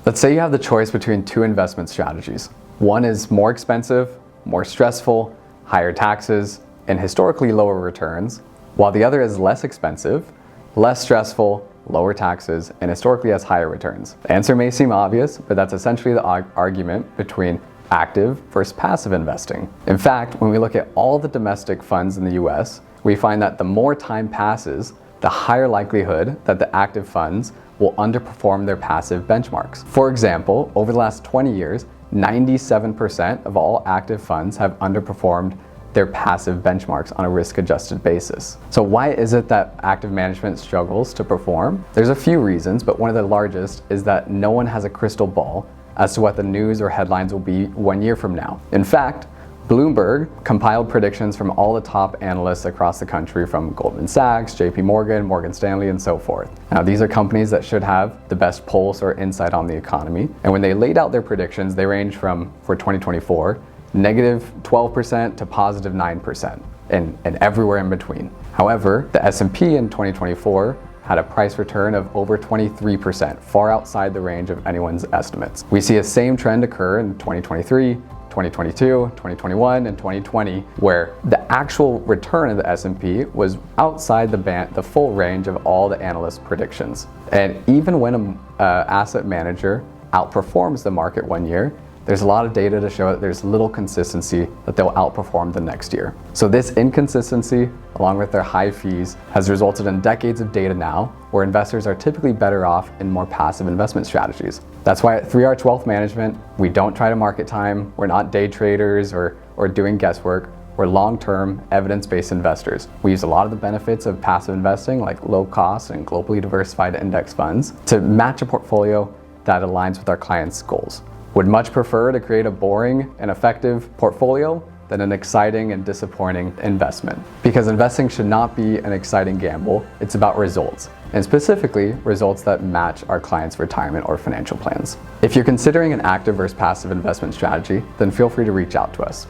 Let's say you have the choice between two investment strategies. One is more expensive, more stressful, higher taxes, and historically lower returns, while the other is less expensive, less stressful, lower taxes, and historically has higher returns. The answer may seem obvious, but that's essentially the argument between active versus passive investing. In fact, when we look at all the domestic funds in the US, we find that the more time passes, the higher likelihood that the active funds will underperform their passive benchmarks. For example, over the last 20 years, 97% of all active funds have underperformed their passive benchmarks on a risk-adjusted basis. So why is it that active management struggles to perform? There's a few reasons, but one of the largest is that no one has a crystal ball as to what the news or headlines will be 1 year from now. In fact, Bloomberg compiled predictions from all the top analysts across the country, from Goldman Sachs, JP Morgan, Morgan Stanley, and so forth. Now, these are companies that should have the best pulse or insight on the economy. And when they laid out their predictions, they range from, for 2024, negative 12% to positive 9%, and everywhere in between. However, the S&P in 2024 had a price return of over 23%, far outside the range of anyone's estimates. We see a same trend occur in 2023, 2022, 2021, and 2020, where the actual return of the S&P was outside the full range of all the analysts' predictions. And even when an asset manager outperforms the market 1 year, there's a lot of data to show that there's little consistency that they'll outperform the next year. So this inconsistency, along with their high fees, has resulted in decades of data now where investors are typically better off in more passive investment strategies. That's why at 3 Arch Wealth Management, we don't try to market time, we're not day traders or doing guesswork. We're long-term, evidence-based investors. We use a lot of the benefits of passive investing, like low cost and globally diversified index funds, to match a portfolio that aligns with our clients' goals. Would much prefer to create a boring and effective portfolio than an exciting and disappointing investment. Because investing should not be an exciting gamble, it's about results, and specifically results that match our clients' retirement or financial plans. If you're considering an active versus passive investment strategy, then feel free to reach out to us.